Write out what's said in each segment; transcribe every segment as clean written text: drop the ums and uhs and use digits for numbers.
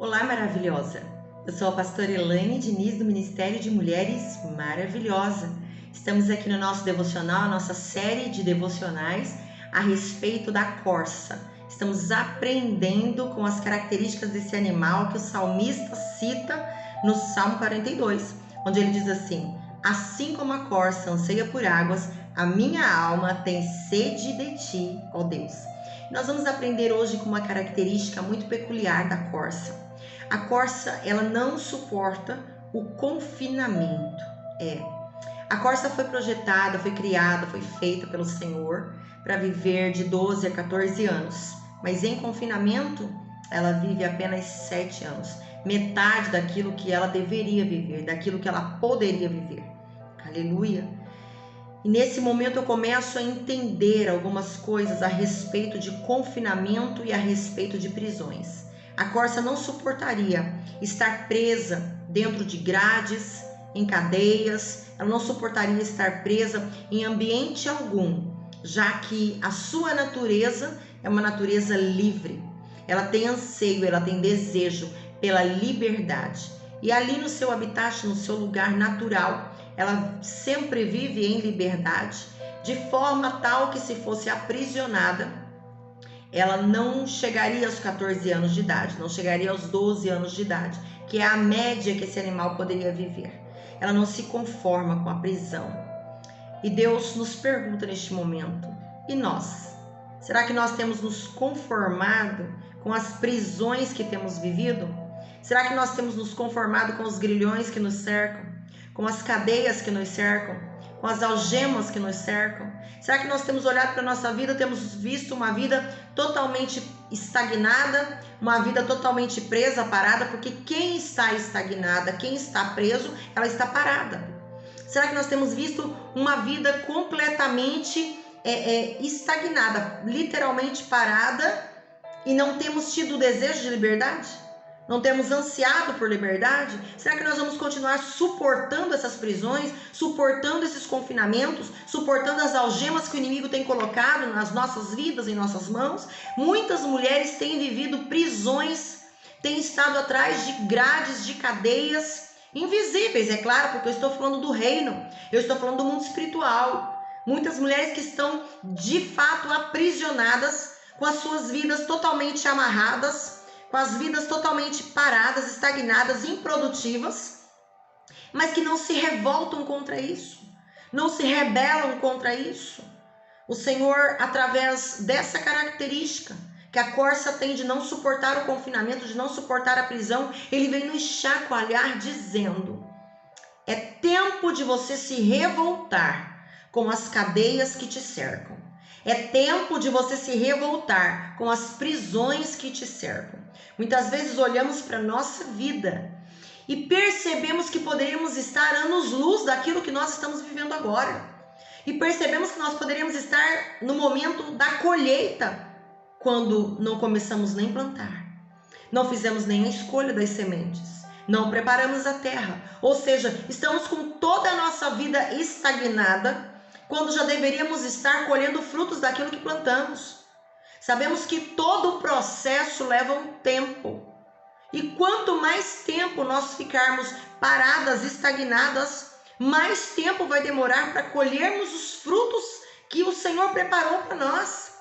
Olá, maravilhosa! Eu sou a pastora Elaine Diniz, do Ministério de Mulheres Maravilhosa. Estamos aqui no nosso devocional, a nossa série de devocionais a respeito da corça. Estamos aprendendo com as características desse animal que o salmista cita no Salmo 42, onde ele diz assim: assim como a corça anseia por águas, a minha alma tem sede de ti, ó Deus. Nós vamos aprender hoje com uma característica muito peculiar da corça. A corça, ela não suporta o confinamento. A corça foi projetada, foi criada, foi feita pelo Senhor para viver de 12 a 14 anos. Mas em confinamento, ela vive apenas 7 anos. Metade daquilo que ela deveria viver, daquilo que ela poderia viver. Aleluia! E nesse momento eu começo a entender algumas coisas a respeito de confinamento e a respeito de prisões. A corça não suportaria estar presa dentro de grades, em cadeias, ela não suportaria estar presa em ambiente algum, já que a sua natureza é uma natureza livre. Ela tem anseio, ela tem desejo pela liberdade. E ali no seu habitat, no seu lugar natural, ela sempre vive em liberdade, de forma tal que se fosse aprisionada, ela não chegaria aos 14 anos de idade, não chegaria aos 12 anos de idade, que é a média que esse animal poderia viver. Ela não se conforma com a prisão. E Deus nos pergunta neste momento: e nós? Será que nós temos nos conformado com as prisões que temos vivido? Será que nós temos nos conformado com os grilhões que nos cercam? Com as cadeias que nos cercam? Com as algemas que nos cercam? Será que nós temos olhado para a nossa vida, temos visto uma vida totalmente estagnada, uma vida totalmente presa, parada? Porque quem está estagnada, quem está preso, ela está parada. Será que nós temos visto uma vida completamente estagnada, literalmente parada, e não temos tido o desejo de liberdade? Não temos ansiado por liberdade? Será que nós vamos continuar suportando essas prisões, suportando esses confinamentos, suportando as algemas que o inimigo tem colocado nas nossas vidas, em nossas mãos? Muitas mulheres têm vivido prisões, têm estado atrás de grades, de cadeias invisíveis, é claro, porque eu estou falando do reino, eu estou falando do mundo espiritual. Muitas mulheres que estão de fato aprisionadas, com as suas vidas totalmente amarradas, com as vidas totalmente paradas, estagnadas, improdutivas, mas que não se revoltam contra isso, não se rebelam contra isso. O Senhor, através dessa característica que a corça tem de não suportar o confinamento, de não suportar a prisão, Ele vem nos chacoalhar dizendo: é tempo de você se revoltar com as cadeias que te cercam. É tempo de você se revoltar com as prisões que te cercam. Muitas vezes olhamos para a nossa vida e percebemos que poderíamos estar anos-luz daquilo que nós estamos vivendo agora. E percebemos que nós poderíamos estar no momento da colheita, quando não começamos nem plantar. Não fizemos nem a escolha das sementes. Não preparamos a terra. Ou seja, estamos com toda a nossa vida estagnada, quando já deveríamos estar colhendo frutos daquilo que plantamos. Sabemos que todo o processo leva um tempo. E quanto mais tempo nós ficarmos paradas, estagnadas, mais tempo vai demorar para colhermos os frutos que o Senhor preparou para nós.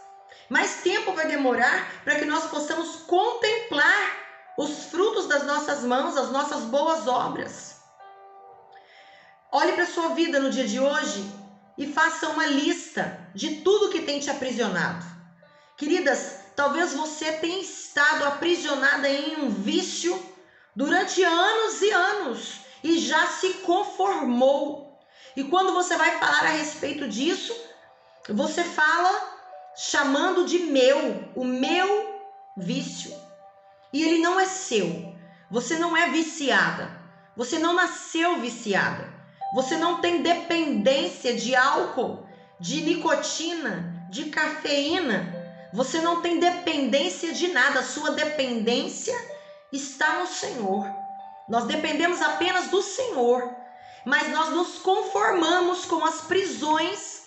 Mais tempo vai demorar para que nós possamos contemplar os frutos das nossas mãos, as nossas boas obras. Olhe para a sua vida no dia de hoje e faça uma lista de tudo que tem te aprisionado. Queridas, talvez você tenha estado aprisionada em um vício durante anos e anos e já se conformou. E quando você vai falar a respeito disso, você fala chamando de o meu vício. E ele não é seu. Você não é viciada. Você não nasceu viciada. Você não tem dependência de álcool, de nicotina, de cafeína. Você não tem dependência de nada. A sua dependência está no Senhor. Nós dependemos apenas do Senhor. Mas nós nos conformamos com as prisões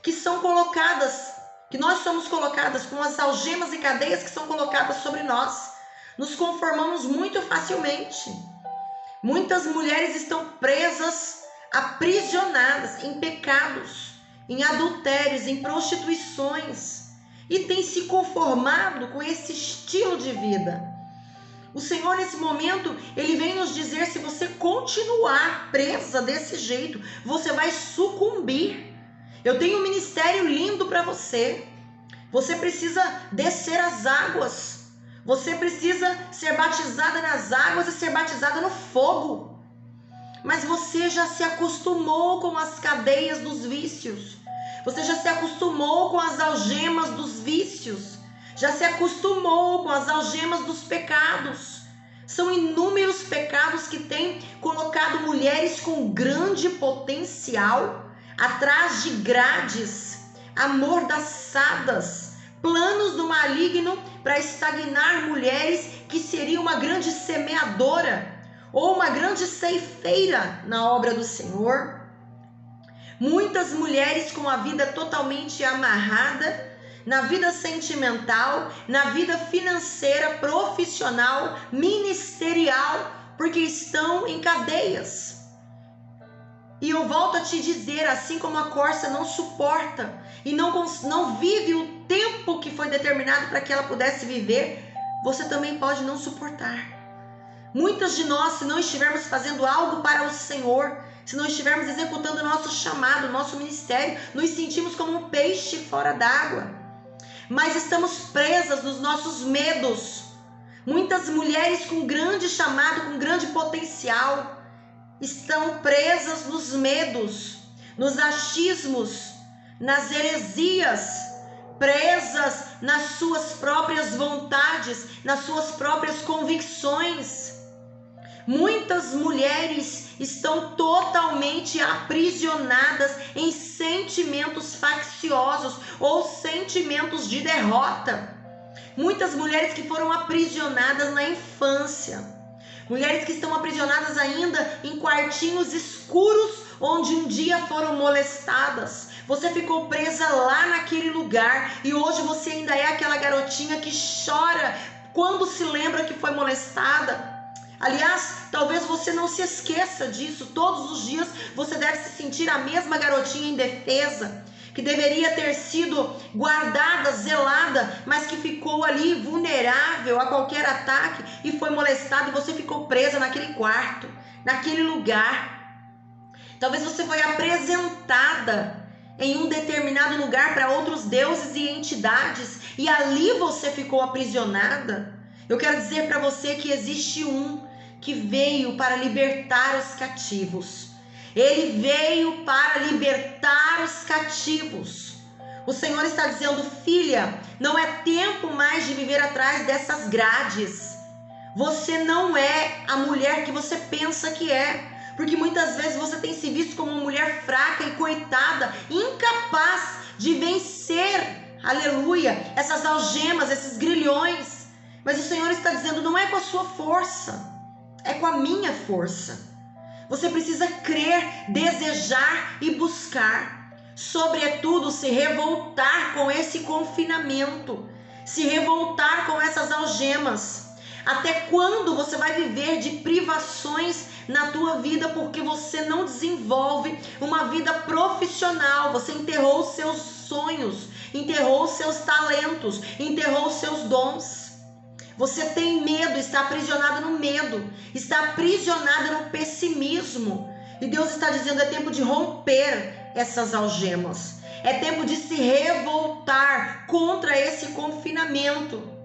que são colocadas, que nós somos colocadas, com as algemas e cadeias que são colocadas sobre nós. nos conformamos muito facilmente. Muitas mulheres estão presas, aprisionadas em pecados, em adultérios, em prostituições, e têm se conformado com esse estilo de vida. O Senhor, nesse momento, Ele vem nos dizer: se você continuar presa desse jeito, você vai sucumbir. Eu tenho um ministério lindo para você. Você precisa descer as águas. Você precisa ser batizada nas águas e ser batizada no fogo. Mas você já se acostumou com as cadeias dos vícios. Você já se acostumou com as algemas dos vícios. Já se acostumou com as algemas dos pecados. São inúmeros pecados que têm colocado mulheres com grande potencial atrás de grades amordaçadas, planos do maligno para estagnar mulheres que seriam uma grande semeadora ou uma grande ceifeira na obra do Senhor. Muitas mulheres com a vida totalmente amarrada, na vida sentimental, na vida financeira, profissional, ministerial, porque estão em cadeias. E eu volto a te dizer, assim como a corça não suporta e não vive o tempo que foi determinado para que ela pudesse viver, você também pode não suportar. Muitas de nós, se não estivermos fazendo algo para o Senhor, se não estivermos executando o nosso chamado, o nosso ministério, nos sentimos como um peixe fora d'água. Mas estamos presas nos nossos medos. Muitas mulheres com grande chamado, com grande potencial, estão presas nos medos, nos achismos, nas heresias, presas nas suas próprias vontades, nas suas próprias convicções. Muitas mulheres estão totalmente aprisionadas em sentimentos facciosos ou sentimentos de derrota. Muitas mulheres que foram aprisionadas na infância. Mulheres que estão aprisionadas ainda em quartinhos escuros onde um dia foram molestadas. Você ficou presa lá naquele lugar e hoje você ainda é aquela garotinha que chora quando se lembra que foi molestada. Aliás, talvez você não se esqueça disso. Todos os dias você deve se sentir a mesma garotinha indefesa, que deveria ter sido guardada, zelada, mas que ficou ali vulnerável a qualquer ataque e foi molestada e você ficou presa naquele quarto, naquele lugar. Talvez você foi apresentada em um determinado lugar para outros deuses e entidades e ali você ficou aprisionada. Eu quero dizer para você que existe um que veio para libertar os cativos. Ele veio para libertar os cativos. O Senhor está dizendo: filha, não é tempo mais de viver atrás dessas grades. Você não é a mulher que você pensa que é. Porque muitas vezes você tem se visto como uma mulher fraca e coitada, incapaz de vencer, aleluia, essas algemas, esses grilhões. Mas o Senhor está dizendo: não é com a sua força, é com a minha força. Você precisa crer, desejar e buscar. Sobretudo, se revoltar com esse confinamento, se revoltar com essas algemas. Até quando você vai viver de privações na tua vida porque você não desenvolve uma vida profissional? Você enterrou os seus sonhos, enterrou os seus talentos, enterrou os seus dons. Você tem medo, está aprisionado no medo, está aprisionada no pessimismo. E Deus está dizendo: é tempo de romper essas algemas. É tempo de se revoltar contra esse confinamento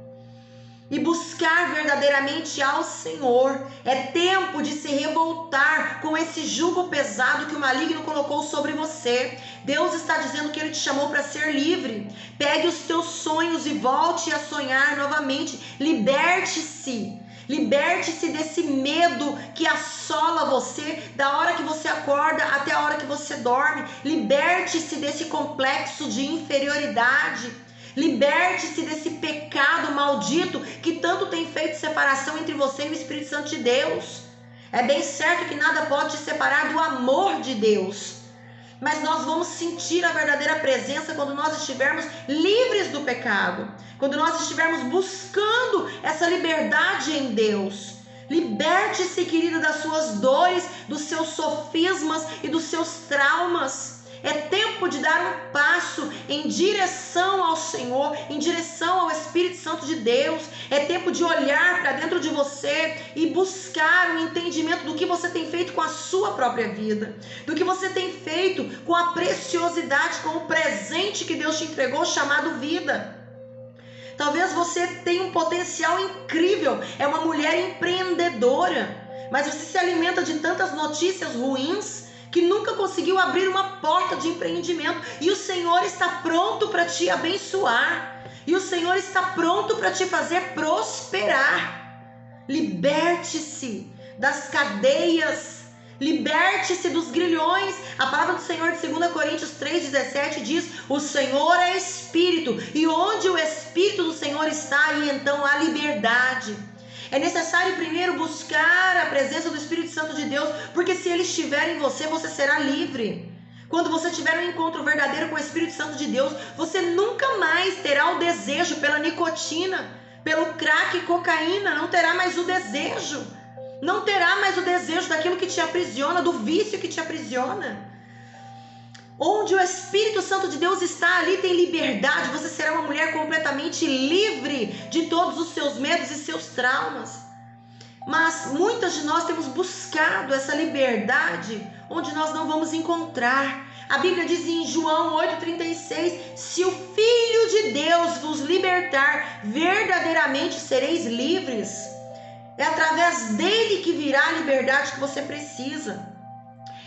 e buscar verdadeiramente ao Senhor. É tempo de se revoltar com esse jugo pesado que o maligno colocou sobre você. Deus está dizendo que Ele te chamou para ser livre. Pegue os teus sonhos e volte a sonhar novamente. Liberte-se. Liberte-se desse medo que assola você, da hora que você acorda até a hora que você dorme. Liberte-se desse complexo de inferioridade. Liberte-se desse pecado maldito que tanto tem feito separação entre você e o Espírito Santo de Deus. É bem certo que nada pode te separar do amor de Deus, mas nós vamos sentir a verdadeira presença quando nós estivermos livres do pecado, quando nós estivermos buscando essa liberdade em Deus. Liberte-se, querida, das suas dores, dos seus sofismas e dos seus traumas. É tempo de dar um passo em direção ao Senhor, em direção ao Espírito Santo de Deus. É tempo de olhar para dentro de você e buscar um entendimento do que você tem feito com a sua própria vida, do que você tem feito com a preciosidade, com o presente que Deus te entregou, chamado vida. Talvez você tenha um potencial incrível, é uma mulher empreendedora, mas você se alimenta de tantas notícias ruins que nunca conseguiu abrir uma porta de empreendimento. E o Senhor está pronto para te abençoar. E o Senhor está pronto para te fazer prosperar. Liberte-se das cadeias. Liberte-se dos grilhões. A palavra do Senhor de 2 Coríntios 3,17 diz: o Senhor é Espírito, e onde o Espírito do Senhor está, aí então há liberdade. É necessário primeiro buscar a presença do Espírito Santo de Deus, porque se Ele estiver em você, você será livre. Quando você tiver um encontro verdadeiro com o Espírito Santo de Deus, você nunca mais terá o desejo pela nicotina, pelo crack e cocaína, não terá mais o desejo. Não terá mais o desejo daquilo que te aprisiona, do vício que te aprisiona. Onde o Espírito Santo de Deus está, ali tem liberdade. Você será uma mulher completamente livre de todos os seus medos e seus traumas. Mas muitas de nós temos buscado essa liberdade onde nós não vamos encontrar. A Bíblia diz em João 8,36: se o Filho de Deus vos libertar, verdadeiramente sereis livres. É através dele que virá a liberdade que você precisa.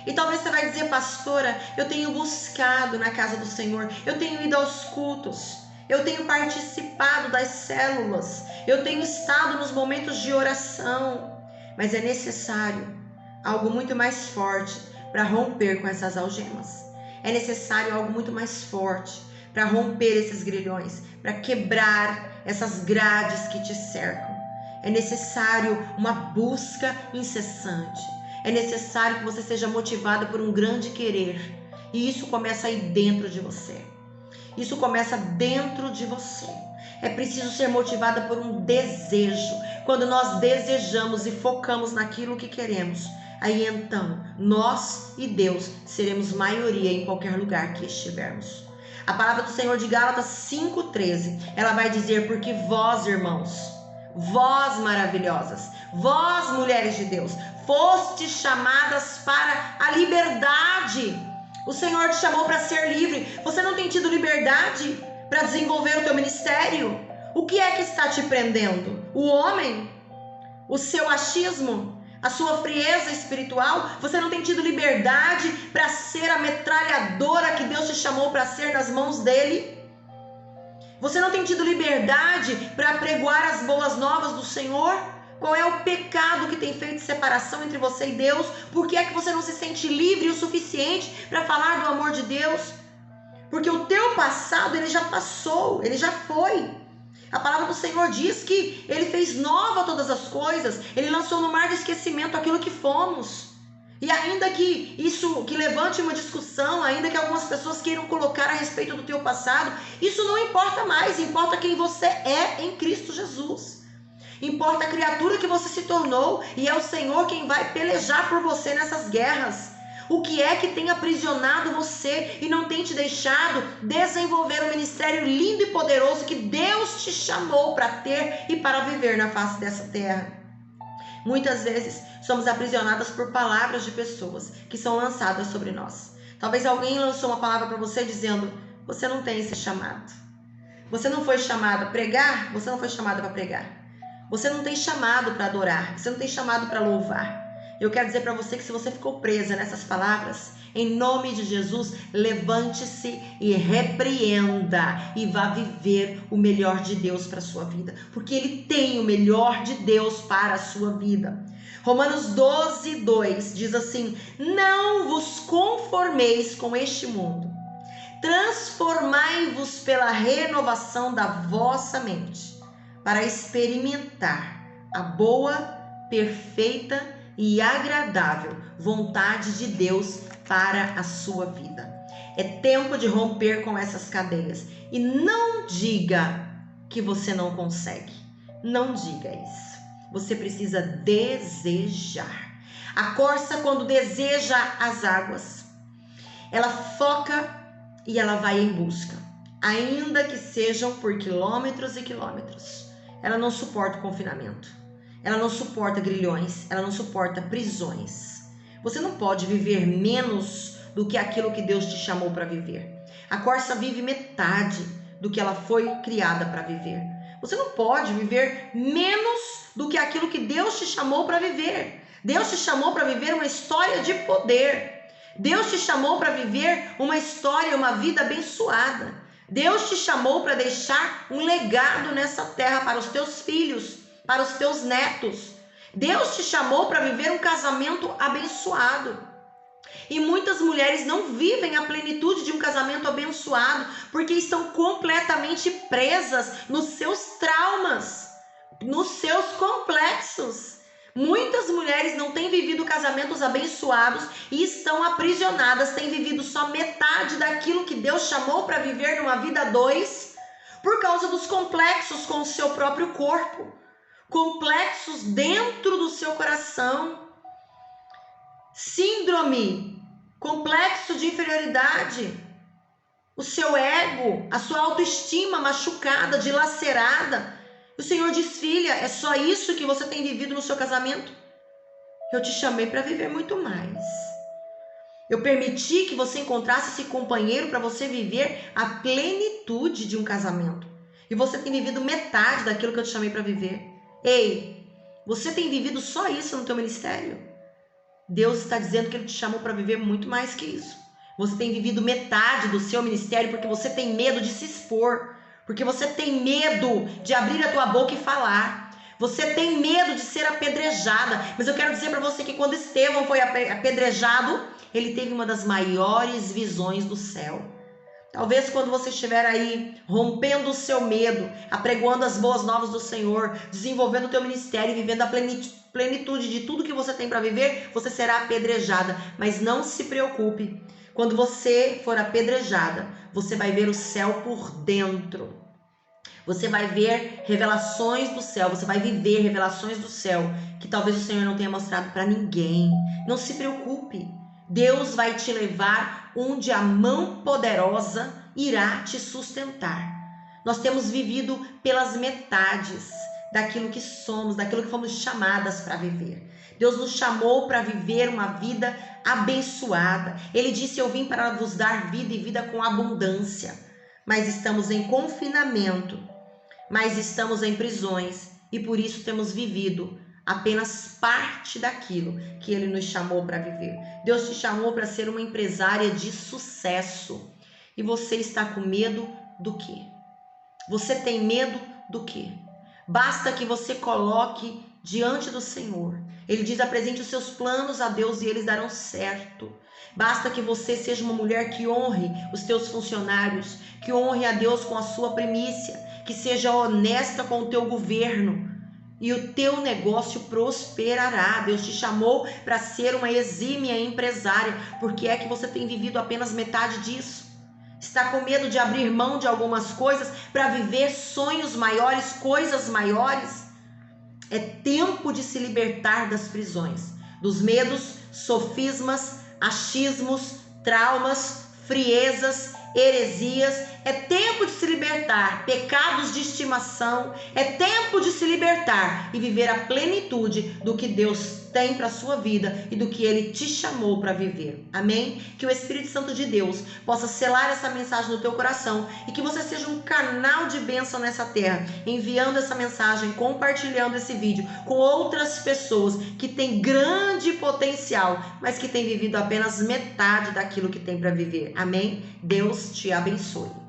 E talvez você vai dizer: pastora, eu tenho buscado na casa do Senhor, eu tenho ido aos cultos, eu tenho participado das células, eu tenho estado nos momentos de oração. Mas é necessário algo muito mais forte para romper com essas algemas. É necessário algo muito mais forte para romper esses grilhões, para quebrar essas grades que te cercam. É necessário uma busca incessante. É necessário que você seja motivada por um grande querer. E isso começa aí dentro de você. Isso começa dentro de você. É preciso ser motivada por um desejo. Quando nós desejamos e focamos naquilo que queremos, aí então nós e Deus seremos maioria em qualquer lugar que estivermos. A palavra do Senhor de Gálatas 5,13, ela vai dizer: porque vós, irmãos, vós maravilhosas, vós mulheres de Deus, fostes chamadas para a liberdade. O Senhor te chamou para ser livre. Você não tem tido liberdade para desenvolver o teu ministério? O que é que está te prendendo? O homem? O seu achismo? A sua frieza espiritual? Você não tem tido liberdade para ser a metralhadora que Deus te chamou para ser nas mãos dele? Você não tem tido liberdade para apregoar as boas novas do Senhor? Qual é o pecado que tem feito separação entre você e Deus? Por que é que você não se sente livre o suficiente para falar do amor de Deus? Porque o teu passado, ele já passou, ele já foi. A palavra do Senhor diz que ele fez nova todas as coisas. Ele lançou no mar de esquecimento aquilo que fomos. E ainda que isso que levante uma discussão, ainda que algumas pessoas queiram colocar a respeito do teu passado, isso não importa mais. Importa quem você é em Cristo Jesus. Importa a criatura que você se tornou, e é o Senhor quem vai pelejar por você nessas guerras. O que é que tem aprisionado você e não tem te deixado desenvolver um ministério lindo e poderoso que Deus te chamou para ter e para viver na face dessa terra? Muitas vezes somos aprisionadas por palavras de pessoas que são lançadas sobre nós. Talvez alguém lançou uma palavra para você dizendo: você não tem esse chamado. Você não foi chamada a pregar, você não foi chamada para pregar. Você não tem chamado para adorar, você não tem chamado para louvar. Eu quero dizer para você que se você ficou presa nessas palavras, em nome de Jesus, levante-se e repreenda e vá viver o melhor de Deus para a sua vida, porque Ele tem o melhor de Deus para a sua vida. Romanos 12:2 diz assim: não vos conformeis com este mundo, transformai-vos pela renovação da vossa mente, para experimentar a boa, perfeita e agradável vontade de Deus para a sua vida. É tempo de romper com essas cadeias. E não diga que você não consegue. Não diga isso. Você precisa desejar. A corça, quando deseja as águas, ela foca e ela vai em busca, ainda que sejam por quilômetros e quilômetros. Ela não suporta o confinamento, ela não suporta grilhões, ela não suporta prisões. Você não pode viver menos do que aquilo que Deus te chamou para viver. A corça vive metade do que ela foi criada para viver. Você não pode viver menos do que aquilo que Deus te chamou para viver. Deus te chamou para viver uma história de poder. Deus te chamou para viver uma história, uma vida abençoada. Deus te chamou para deixar um legado nessa terra para os teus filhos, para os teus netos. Deus te chamou para viver um casamento abençoado. E muitas mulheres não vivem a plenitude de um casamento abençoado porque estão completamente presas nos seus traumas, nos seus complexos. Muitas mulheres não têm vivido casamentos abençoados e estão aprisionadas, têm vivido só metade daquilo que Deus chamou para viver numa vida a dois, por causa dos complexos com o seu próprio corpo, complexos dentro do seu coração, síndrome, complexo de inferioridade, o seu ego, a sua autoestima machucada, dilacerada. O Senhor diz: filha, é só isso que você tem vivido no seu casamento? Eu te chamei para viver muito mais. Eu permiti que você encontrasse esse companheiro para você viver a plenitude de um casamento. E você tem vivido metade daquilo que eu te chamei para viver. Ei, você tem vivido só isso no teu ministério? Deus está dizendo que Ele te chamou para viver muito mais que isso. Você tem vivido metade do seu ministério porque você tem medo de se expor. Porque você tem medo de abrir a tua boca e falar. Você tem medo de ser apedrejada. Mas eu quero dizer para você que quando Estevão foi apedrejado, ele teve uma das maiores visões do céu. Talvez quando você estiver aí rompendo o seu medo, apregoando as boas novas do Senhor, desenvolvendo o teu ministério e vivendo a plenitude de tudo que você tem para viver, você será apedrejada. Mas não se preocupe. Quando você for apedrejada, você vai ver o céu por dentro. Você vai ver revelações do céu, você vai viver revelações do céu que talvez o Senhor não tenha mostrado para ninguém. Não se preocupe. Deus vai te levar onde a mão poderosa irá te sustentar. Nós temos vivido pelas metades daquilo que somos, daquilo que fomos chamadas para viver. Deus nos chamou para viver uma vida abençoada. Ele disse: eu vim para vos dar vida e vida com abundância. Mas estamos em confinamento, mas estamos em prisões e por isso temos vivido apenas parte daquilo que Ele nos chamou para viver. Deus te chamou para ser uma empresária de sucesso. E você está com medo do quê? Você tem medo do quê? Basta que você coloque diante do Senhor. Ele diz: apresente os seus planos a Deus e eles darão certo. Basta que você seja uma mulher que honre os teus funcionários, que honre a Deus com a sua primícia, que seja honesta com o teu governo e o teu negócio prosperará. Deus te chamou para ser uma exímia empresária. Por que é que você tem vivido apenas metade disso? Está com medo de abrir mão de algumas coisas para viver sonhos maiores, coisas maiores? É tempo de se libertar das prisões, dos medos, sofismas, achismos, traumas, friezas, heresias. É tempo de se libertar, pecados de estimação. É tempo de se libertar e viver a plenitude do que Deus tem para a sua vida e do que Ele te chamou para viver. Amém? Que o Espírito Santo de Deus possa selar essa mensagem no teu coração e que você seja um canal de bênção nessa terra, enviando essa mensagem, compartilhando esse vídeo com outras pessoas que têm grande potencial, mas que têm vivido apenas metade daquilo que tem para viver. Amém? Deus te abençoe.